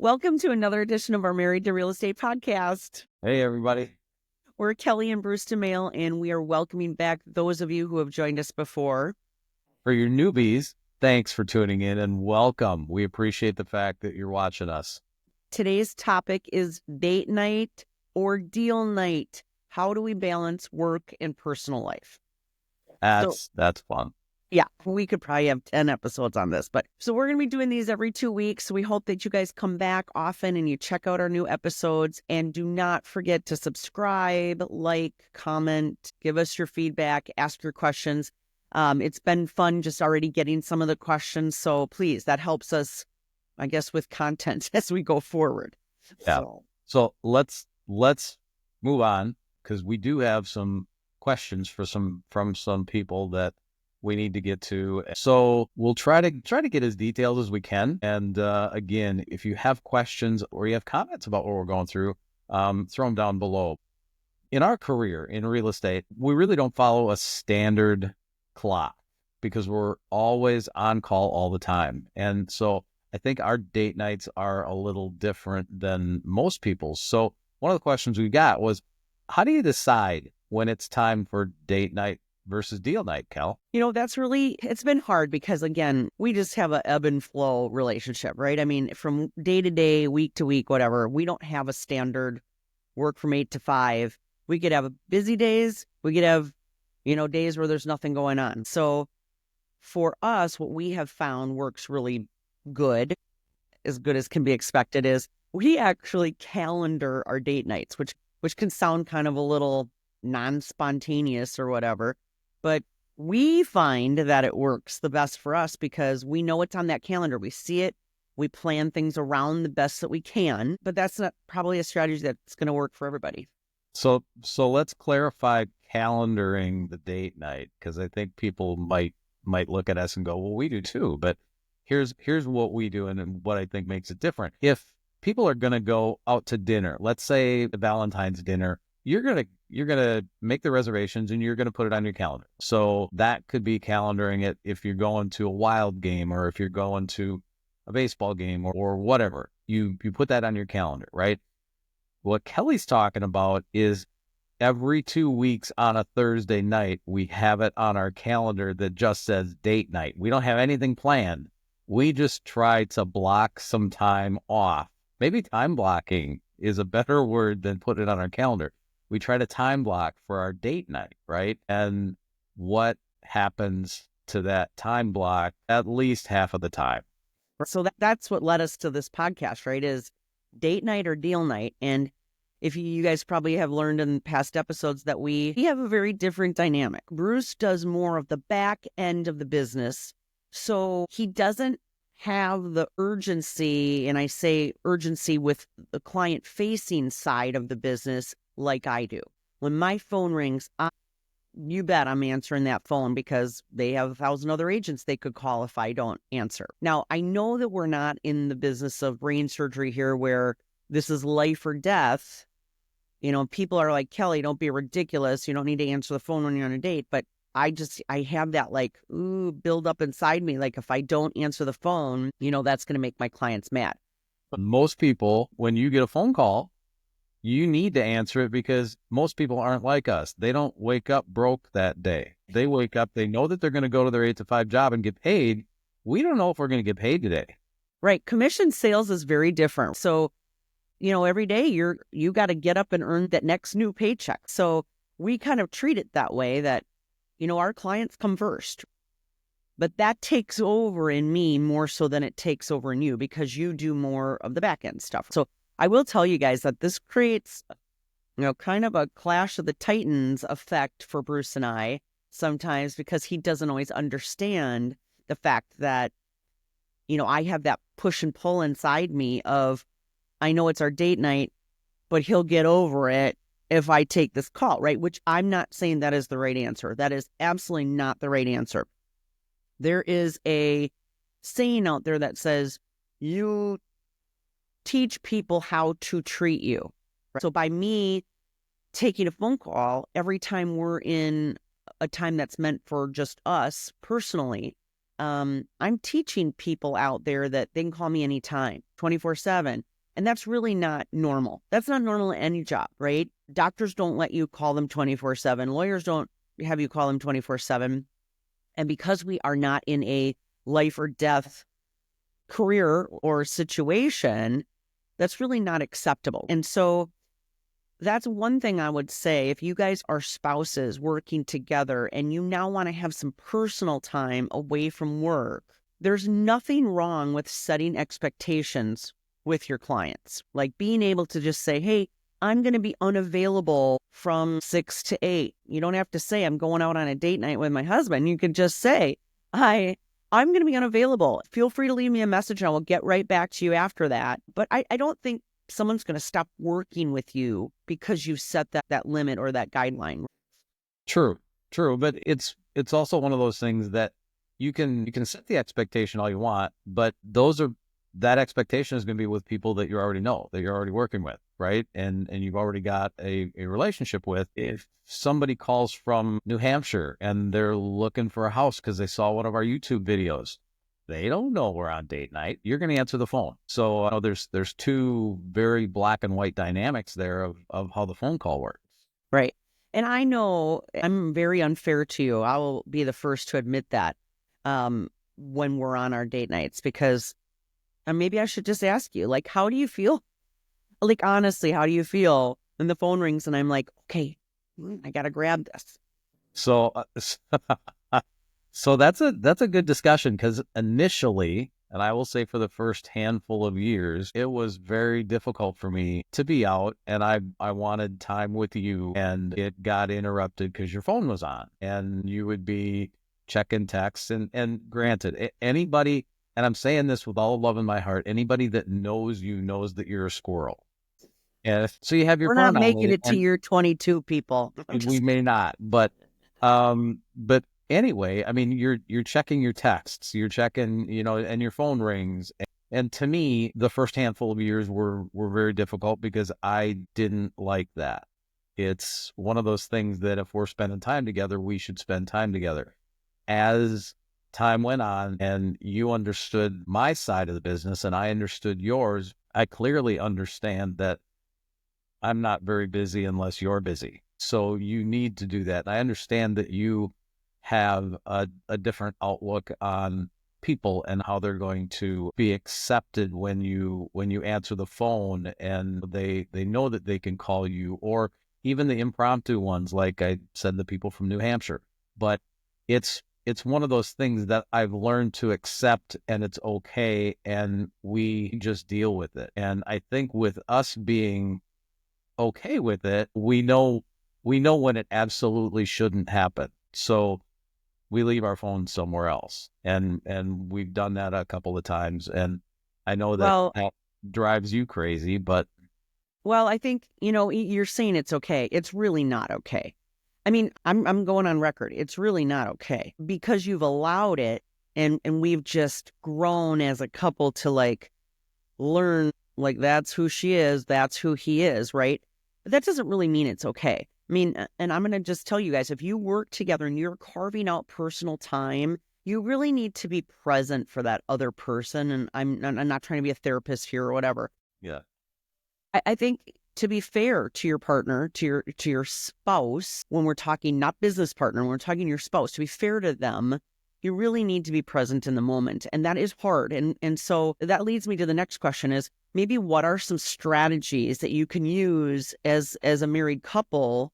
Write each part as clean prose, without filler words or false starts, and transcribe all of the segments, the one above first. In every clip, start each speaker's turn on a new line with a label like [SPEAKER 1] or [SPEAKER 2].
[SPEAKER 1] Welcome to another edition of our Married to Real Estate podcast.
[SPEAKER 2] Hey, everybody.
[SPEAKER 1] We're Kelly and Bruce Domaille, and we are welcoming back those of you who have joined us before.
[SPEAKER 2] For your newbies, thanks for tuning in and welcome. We appreciate the fact that you're watching us.
[SPEAKER 1] Today's topic is date night or deal night. How do we balance work and personal life?
[SPEAKER 2] That's fun.
[SPEAKER 1] Yeah, we could probably have 10 episodes on this, so we're going to be doing these every 2 weeks. We hope that you guys come back often and you check out our new episodes, and do not forget to subscribe, like, comment, give us your feedback, ask your questions. It's been fun just already getting some of the questions. So please, that helps us, I guess, with content as we go forward.
[SPEAKER 2] Yeah. So let's move on, because we do have some questions from some people that we need to get to. So we'll try to get as detailed as we can. And again, if you have questions or you have comments about what we're going through, throw them down below. In our career in real estate, we really don't follow a standard clock because we're always on call all the time. And so I think our date nights are a little different than most people's. So one of the questions we got was, how do you decide when it's time for date night versus deal night, Kel?
[SPEAKER 1] It's been hard because, again, we just have a ebb and flow relationship, right? I mean, from day to day, week to week, whatever, we don't have a standard work from 8 to 5. We could have busy days. We could have, days where there's nothing going on. So for us, what we have found works really good as can be expected, is we actually calendar our date nights, which can sound kind of a little non-spontaneous or whatever. But we find that it works the best for us because we know it's on that calendar. We see it. We plan things around the best that we can. But that's not probably a strategy that's going to work for everybody.
[SPEAKER 2] So let's clarify calendaring the date night, because I think people might look at us and go, well, we do too. But here's what we do and what I think makes it different. If people are going to go out to dinner, let's say the Valentine's dinner, you're gonna make the reservations and you're gonna put it on your calendar. So that could be calendaring it if you're going to a Wild game or if you're going to a baseball game or whatever. You put that on your calendar, right? What Kelly's talking about is every 2 weeks on a Thursday night, we have it on our calendar that just says date night. We don't have anything planned. We just try to block some time off. Maybe time blocking is a better word than put it on our calendar. We try to time block for our date night, right? And what happens to that time block at least half of the time?
[SPEAKER 1] So that's what led us to this podcast, right? Is date night or deal night. And if you guys probably have learned in past episodes that we have a very different dynamic. Bruce does more of the back end of the business. So he doesn't have the urgency, and I say urgency with the client-facing side of the business like I do. When my phone rings, you bet I'm answering that phone because they have 1,000 other agents they could call if I don't answer. Now, I know that we're not in the business of brain surgery here where this is life or death. People are like, Kelly, don't be ridiculous. You don't need to answer the phone when you're on a date. But I have that build up inside me. Like if I don't answer the phone, that's going to make my clients mad.
[SPEAKER 2] But most people, when you get a phone call, you need to answer it because most people aren't like us. They don't wake up broke that day. They wake up, they know that they're going to go to their 8 to 5 job and get paid. We don't know if we're going to get paid today.
[SPEAKER 1] Right. Commission sales is very different. So, every day you got to get up and earn that next new paycheck. So we kind of treat it that way that, our clients come first. But that takes over in me more so than it takes over in you because you do more of the back end stuff. So I will tell you guys that this creates, kind of a clash of the titans effect for Bruce and I sometimes because he doesn't always understand the fact that, I have that push and pull inside me of, I know it's our date night, but he'll get over it if I take this call, right? Which I'm not saying that is the right answer. That is absolutely not the right answer. There is a saying out there that says, you teach people how to treat you. Right? So by me taking a phone call every time we're in a time that's meant for just us personally, I'm teaching people out there that they can call me anytime, 24/7. And that's really not normal. That's not normal in any job, right? Doctors don't let you call them 24/7. Lawyers don't have you call them 24/7. And because we are not in a life or death career or situation, that's really not acceptable. And so that's one thing I would say. If you guys are spouses working together and you now want to have some personal time away from work, there's nothing wrong with setting expectations with your clients. Like being able to just say, hey, I'm going to be unavailable from 6 to 8. You don't have to say I'm going out on a date night with my husband. You can just say, I'm going to be unavailable. Feel free to leave me a message and I will get right back to you after that. But I don't think someone's going to stop working with you because you set that limit or that guideline.
[SPEAKER 2] True, true. But it's also one of those things that you can set the expectation all you want, but that expectation is going to be with people that you already know, that you're already working with, right? And you've already got a relationship with. If somebody calls from New Hampshire and they're looking for a house because they saw one of our YouTube videos, they don't know we're on date night. You're going to answer the phone. So there's two very black and white dynamics there of how the phone call works.
[SPEAKER 1] Right. And I know I'm very unfair to you. I will be the first to admit that when we're on our date nights, because maybe I should just ask you, like, how do you feel? Like, honestly, how do you feel when the phone rings and I'm like, okay, I got to grab this?
[SPEAKER 2] So, so that's a good discussion, because initially, and I will say for the first handful of years, it was very difficult for me to be out, and I wanted time with you, and it got interrupted because your phone was on, and you would be checking texts, and granted, anybody, and I'm saying this with all love in my heart, anybody that knows you knows that you're a squirrel. And so you have your
[SPEAKER 1] We're not
[SPEAKER 2] phone on,
[SPEAKER 1] making it to
[SPEAKER 2] and
[SPEAKER 1] year 22, people.
[SPEAKER 2] we may not, but anyway, I mean, you're checking your texts, you're checking, and your phone rings. And to me, the first handful of years were very difficult because I didn't like that. It's one of those things that if we're spending time together, we should spend time together. As time went on and you understood my side of the business and I understood yours, I clearly understand that I'm not very busy unless you're busy. So you need to do that. And I understand that you have a different outlook on people and how they're going to be accepted when you answer the phone and they know that they can call you, or even the impromptu ones, like I said, the people from New Hampshire. But it's one of those things that I've learned to accept, and it's okay, and we just deal with it. And I think with us being okay with it, we know when it absolutely shouldn't happen. So we leave our phones somewhere else. And we've done that a couple of times. And I know that
[SPEAKER 1] Well,
[SPEAKER 2] that drives you crazy, but
[SPEAKER 1] I think, you're saying it's okay. It's really not okay. I mean, I'm going on record. It's really not okay because you've allowed it, and we've just grown as a couple to like learn, like, that's who she is, that's who he is, right? But that doesn't really mean it's okay. I mean, and I'm going to just tell you guys, if you work together and you're carving out personal time, you really need to be present for that other person. And I'm not trying to be a therapist here or whatever.
[SPEAKER 2] yeah.
[SPEAKER 1] I think, to be fair to your partner, to your spouse, when we're talking not business partner, when we're talking your spouse, to be fair to them, you really need to be present in the moment. And that is hard. And so that leads me to the next question is, maybe what are some strategies that you can use as a married couple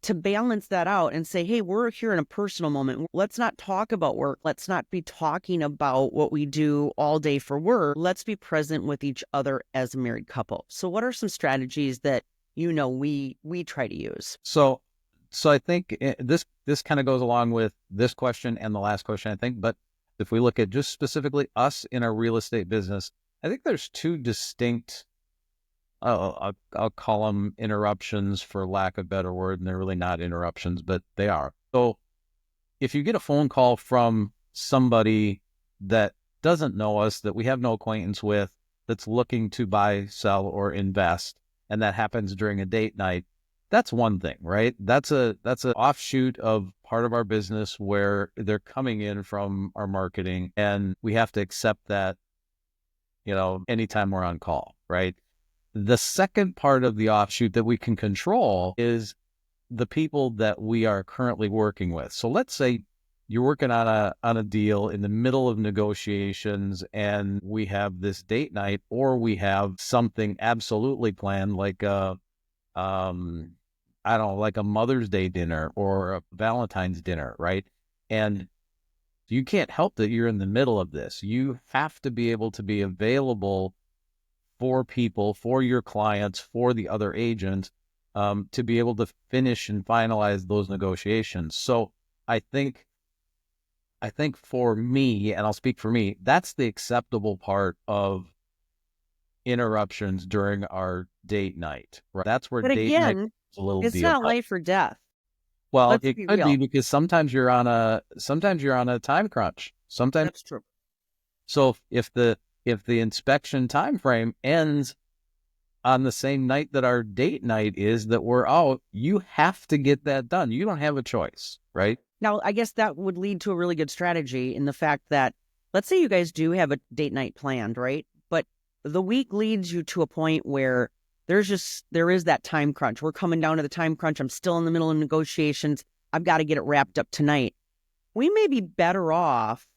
[SPEAKER 1] to balance that out and say, hey, we're here in a personal moment. Let's not talk about work. Let's not be talking about what we do all day for work. Let's be present with each other as a married couple. So what are some strategies that we try to use?
[SPEAKER 2] So I think this kind of goes along with this question and the last question, I think. But if we look at just specifically us in our real estate business, I think there's two distinct, I'll call them interruptions for lack of a better word, and they're really not interruptions, but they are. So if you get a phone call from somebody that doesn't know us, that we have no acquaintance with, that's looking to buy, sell, or invest, and that happens during a date night, that's one thing, right? That's an offshoot of part of our business where they're coming in from our marketing, and we have to accept that, anytime we're on call, right? The second part of the offshoot that we can control is the people that we are currently working with. So let's say you're working on a deal in the middle of negotiations, and we have this date night, or we have something absolutely planned, like I don't know, like a Mother's Day dinner or a Valentine's dinner, right? And you can't help that you're in the middle of this. You have to be able to be available for people, for your clients, for the other agent, to be able to finish and finalize those negotiations. So I think for me, and I'll speak for me, that's the acceptable part of interruptions during our date night. Right? That's where
[SPEAKER 1] But
[SPEAKER 2] date night
[SPEAKER 1] again,
[SPEAKER 2] is a little
[SPEAKER 1] it's
[SPEAKER 2] deal.
[SPEAKER 1] not life or death.
[SPEAKER 2] Well,
[SPEAKER 1] Let's
[SPEAKER 2] it
[SPEAKER 1] be
[SPEAKER 2] could be
[SPEAKER 1] real.
[SPEAKER 2] because sometimes you're on a time crunch. Sometimes,
[SPEAKER 1] That's true.
[SPEAKER 2] so if the inspection time frame ends on the same night that our date night is that we're out, you have to get that done. You don't have a choice, right?
[SPEAKER 1] Now, I guess that would lead to a really good strategy in the fact that, let's say you guys do have a date night planned, right? But the week leads you to a point where there is that time crunch. We're coming down to the time crunch. I'm still in the middle of negotiations. I've got to get it wrapped up tonight. We may be better off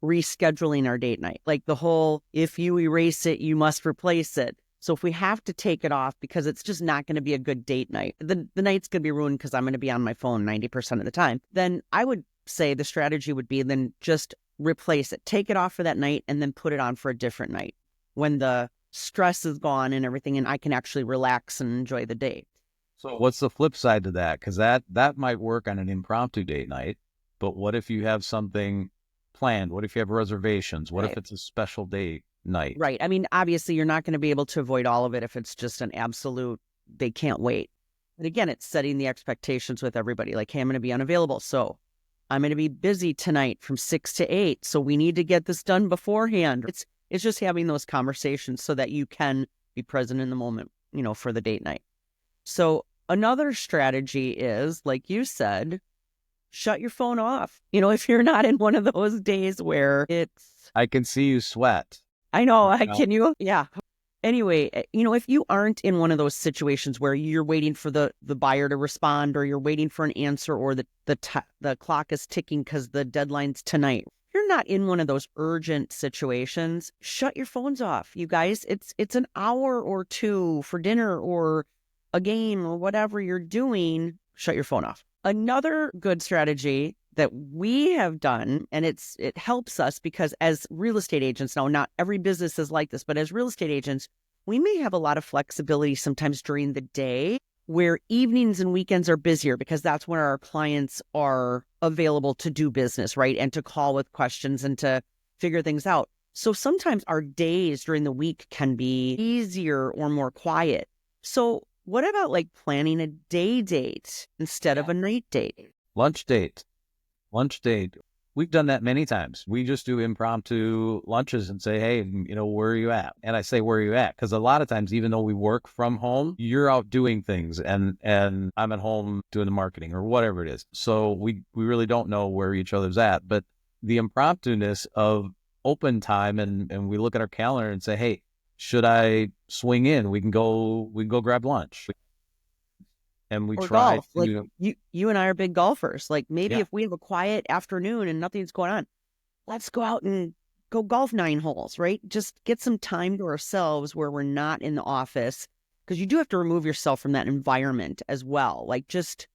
[SPEAKER 1] rescheduling our date night. Like the whole, if you erase it, you must replace it. So if we have to take it off because it's just not going to be a good date night, the night's going to be ruined because I'm going to be on my phone 90% of the time, then I would say the strategy would be then just replace it. Take it off for that night and then put it on for a different night when the stress is gone and everything, and I can actually relax and enjoy the day.
[SPEAKER 2] So what's the flip side to that? Because that might work on an impromptu date night, but what if you have something planned? What if you have reservations? What if
[SPEAKER 1] Right.
[SPEAKER 2] it's a special date night?
[SPEAKER 1] Right. I mean, obviously, you're not going to be able to avoid all of it if it's just an absolute, they can't wait. But again, it's setting the expectations with everybody. Like, hey, I'm going to be unavailable. So I'm going to be busy tonight from 6 to 8. So we need to get this done beforehand. It's just having those conversations so that you can be present in the moment, for the date night. So another strategy is, like you said, shut your phone off. If you're not in one of those days where it's,
[SPEAKER 2] I can see you sweat.
[SPEAKER 1] I know,
[SPEAKER 2] Right now.
[SPEAKER 1] can you? Yeah. Anyway, if you aren't in one of those situations where you're waiting for the buyer to respond, or you're waiting for an answer, or the clock is ticking because the deadline's tonight, if you're not in one of those urgent situations, shut your phones off. You guys, it's an hour or two for dinner or a game or whatever you're doing. Shut your phone off. Another good strategy that we have done, and it helps us because as real estate agents, now not every business is like this, but as real estate agents, we may have a lot of flexibility sometimes during the day where evenings and weekends are busier because that's when our clients are available to do business, right? And to call with questions and to figure things out. So sometimes our days during the week can be easier or more quiet. So what about like planning a day date instead of a night date?
[SPEAKER 2] Lunch date. We've done that many times. We just do impromptu lunches and say, hey, where are you at? And I say, where are you at? Because a lot of times, even though we work from home, you're out doing things and I'm at home doing the marketing or whatever it is. So we really don't know where each other's at. But the impromptu-ness of open time, and we look at our calendar and say, hey, should I swing in? We can go grab lunch. And we
[SPEAKER 1] Or
[SPEAKER 2] try
[SPEAKER 1] golf. Like
[SPEAKER 2] to,
[SPEAKER 1] you and I are big golfers. Like maybe
[SPEAKER 2] yeah.
[SPEAKER 1] if we have a quiet afternoon and nothing's going on, let's go out and go golf 9 holes, right? Just get some time to ourselves where we're not in the office, because you do have to remove yourself from that environment as well. Like just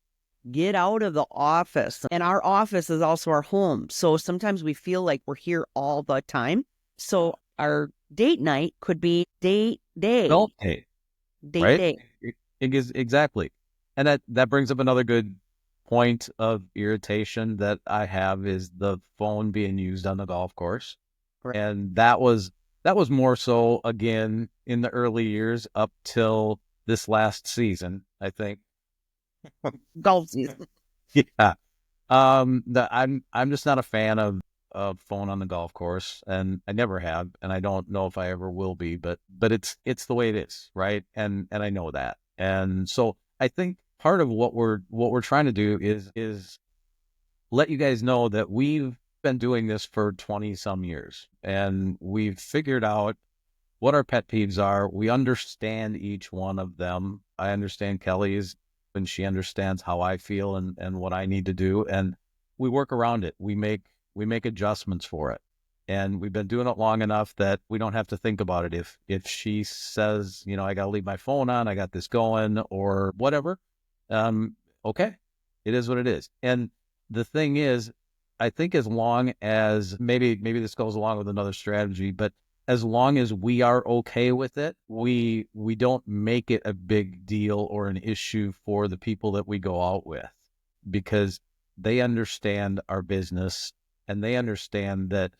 [SPEAKER 1] get out of the office. And our office is also our home. So sometimes we feel like we're here all the time. So our date night could be date day.
[SPEAKER 2] Adult date,
[SPEAKER 1] Date
[SPEAKER 2] right?
[SPEAKER 1] day.
[SPEAKER 2] It is exactly. And that brings up another good point of irritation that I have is the phone being used on the golf course.
[SPEAKER 1] Correct.
[SPEAKER 2] And that was more so again in the early years up till this last season, I think.
[SPEAKER 1] Golf season.
[SPEAKER 2] Yeah. I'm just not a fan of phone on the golf course, and I never have, and I don't know if I ever will be, but it's the way it is, right? And I know that. And so I think part of what we're trying to do is let you guys know that we've been doing this for 20 some years, and we've figured out what our pet peeves are. We understand each one of them. I understand Kelly's, and she understands how I feel and what I need to do. And we work around it. We make adjustments for it. And we've been doing it long enough that we don't have to think about it. If she says, I got to leave my phone on, I got this going or whatever, um, okay, it is what it is. And the thing is, I think as long as maybe this goes along with another strategy, but as long as we are okay with it, we don't make it a big deal or an issue for the people that we go out with, because they understand our business and they understand that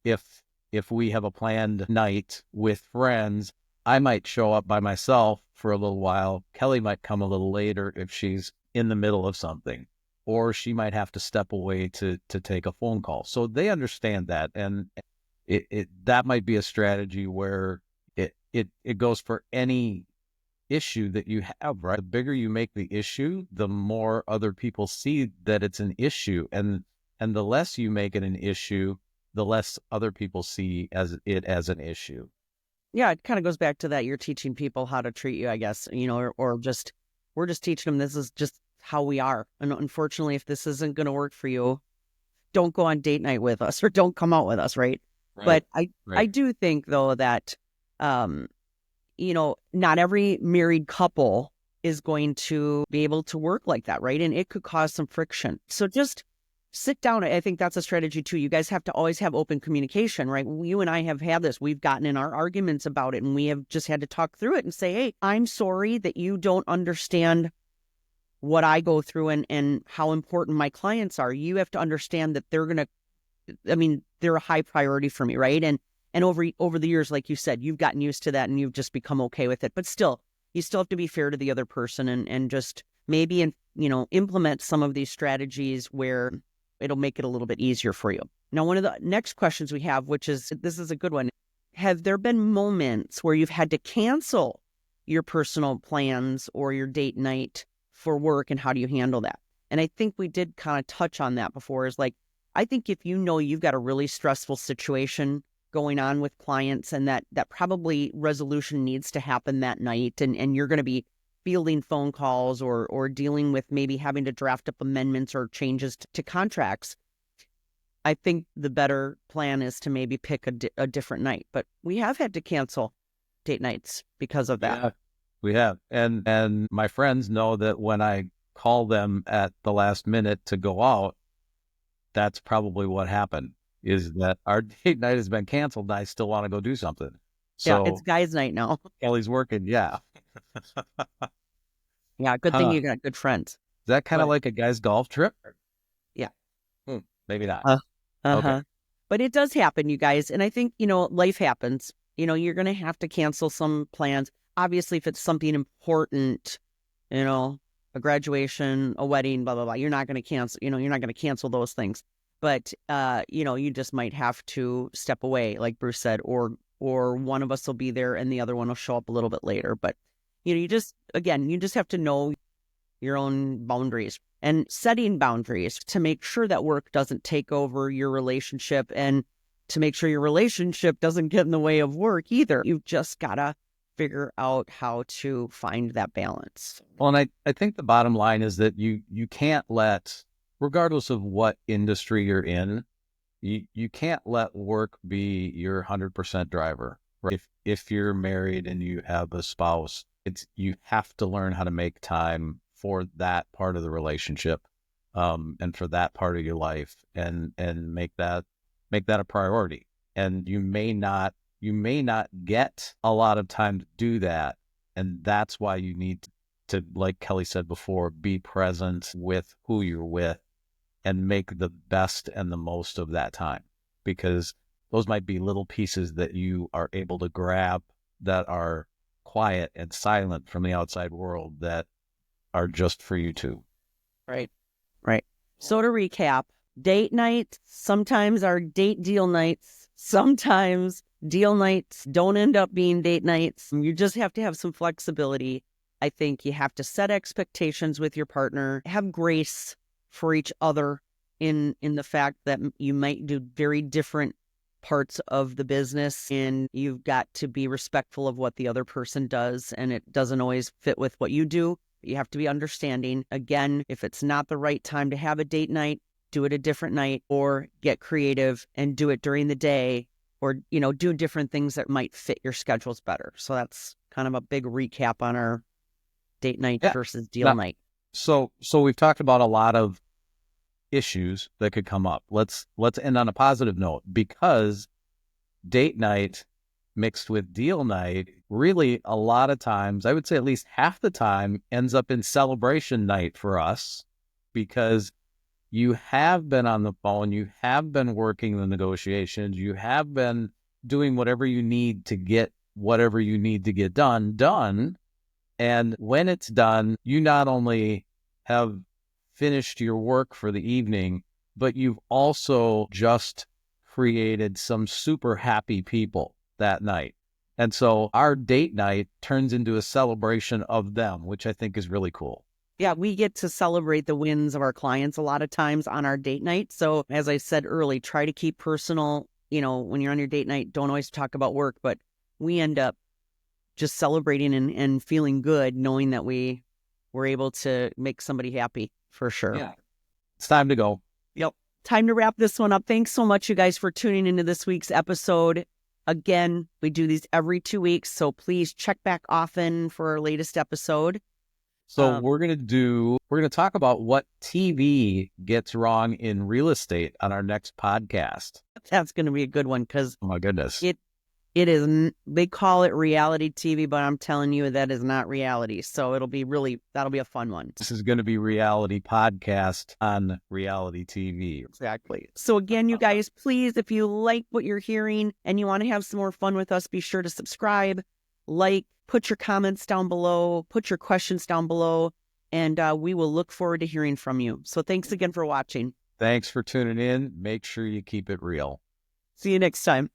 [SPEAKER 2] if we have a planned night with friends, I might show up by myself for a little while. Kelly might come a little later if she's in the middle of something, or she might have to step away to take a phone call. So they understand that, and that might be a strategy where it goes for any issue that you have, right? The bigger you make the issue, the more other people see that it's an issue, and the less you make it an issue, the less other people see as an issue.
[SPEAKER 1] Yeah, it kind of goes back to that. You're teaching people how to treat you, I guess, or just, we're just teaching them this is just how we are. And unfortunately, if this isn't going to work for you, don't go on date night with us or don't come out with us, right?
[SPEAKER 2] Right.
[SPEAKER 1] But I
[SPEAKER 2] Right.
[SPEAKER 1] do think though that, um, not every married couple is going to be able to work like that, right? And it could cause some friction. So just sit down. I think that's a strategy too. You guys have to always have open communication, right? You and I have had this. We've gotten in our arguments about it and we have just had to talk through it and say, hey, I'm sorry that you don't understand what I go through and how important my clients are. You have to understand that they're a high priority for me, right? And over the years, like you said, you've gotten used to that and you've just become okay with it. But still, you still have to be fair to the other person and just maybe implement some of these strategies where it'll make it a little bit easier for you. Now, one of the next questions we have, this is a good one. Have there been moments where you've had to cancel your personal plans or your date night for work, and how do you handle that? And I think we did kind of touch on that before, is like, I think if you've got a really stressful situation going on with clients and that probably resolution needs to happen that night, and you're going to be fielding phone calls or dealing with maybe having to draft up amendments or changes to contracts, I think the better plan is to maybe pick a different night. But we have had to cancel date nights because of that.
[SPEAKER 2] Yeah, we have. And my friends know that when I call them at the last minute to go out, that's probably what happened, is that our date night has been canceled and I still want to go do something.
[SPEAKER 1] Yeah, it's
[SPEAKER 2] So
[SPEAKER 1] guys' night now.
[SPEAKER 2] Kelly's working. Yeah.
[SPEAKER 1] Yeah, good thing
[SPEAKER 2] Huh.
[SPEAKER 1] you got good friends.
[SPEAKER 2] Is that kind of
[SPEAKER 1] But
[SPEAKER 2] like a guy's golf trip?
[SPEAKER 1] yeah.
[SPEAKER 2] Hmm, maybe not.
[SPEAKER 1] Uh,
[SPEAKER 2] Okay.
[SPEAKER 1] uh-huh. But it does happen, you guys. And I think, life happens. You're going to have to cancel some plans. Obviously, if it's something important, a graduation, a wedding, blah, blah, blah, you're not going to cancel, you're not going to cancel those things. But, you just might have to step away, like Bruce said, or one of us will be there and the other one will show up a little bit later. But, you just have to know your own boundaries and setting boundaries to make sure that work doesn't take over your relationship and to make sure your relationship doesn't get in the way of work either. You've just got to figure out how to find that balance.
[SPEAKER 2] Well, and I think the bottom line is that you can't let, regardless of what industry you're in, you can't let work be your 100% driver. Right? If you're married and you have a spouse, you have to learn how to make time for that part of the relationship, and for that part of your life, and make that a priority. And you may not get a lot of time to do that, and that's why you need to, like Kelly said before, be present with who you're with and make the best and the most of that time, because those might be little pieces that you are able to grab that are quiet and silent from the outside world that are just for you two.
[SPEAKER 1] Right. Right. So to recap, date nights sometimes are date deal nights. Sometimes deal nights don't end up being date nights. You just have to have some flexibility. I think you have to set expectations with your partner, have grace for each other in the fact that you might do very different parts of the business, and you've got to be respectful of what the other person does, and it doesn't always fit with what you do. You have to be understanding. Again, if it's not the right time to have a date night, do it a different night, or get creative and do it during the day, or, do different things that might fit your schedules better. So that's kind of a big recap on our date night versus deal night.
[SPEAKER 2] So we've talked about a lot of issues that could come up. Let's end on a positive note, because date night mixed with deal night, really a lot of times, I would say at least half the time, ends up in celebration night for us, because you have been on the phone, you have been working the negotiations, you have been doing whatever you need to get whatever you need to get done. And when it's done, you not only have finished your work for the evening, but you've also just created some super happy people that night. And so our date night turns into a celebration of them, which I think is really cool.
[SPEAKER 1] Yeah, we get to celebrate the wins of our clients a lot of times on our date night. So as I said early, try to keep personal. When you're on your date night, don't always talk about work, but we end up just celebrating and feeling good, knowing that we were able to make somebody happy, for sure.
[SPEAKER 2] Yeah. It's time to go.
[SPEAKER 1] Yep. Time to wrap this one up. Thanks so much, you guys, for tuning into this week's episode. Again, we do these every 2 weeks, so please check back often for our latest episode.
[SPEAKER 2] So we're going to talk about what TV gets wrong in real estate on our next podcast.
[SPEAKER 1] That's going to be a good one, because
[SPEAKER 2] oh my goodness,
[SPEAKER 1] it is, they call it reality TV, but I'm telling you that is not reality. So that'll be a fun one.
[SPEAKER 2] This is going to be reality podcast on reality TV.
[SPEAKER 1] Exactly. So again, you guys, please, if you like what you're hearing and you want to have some more fun with us, be sure to subscribe, put your comments down below, put your questions down below, and we will look forward to hearing from you. So thanks again for watching.
[SPEAKER 2] Thanks for tuning in. Make sure you keep it real.
[SPEAKER 1] See you next time.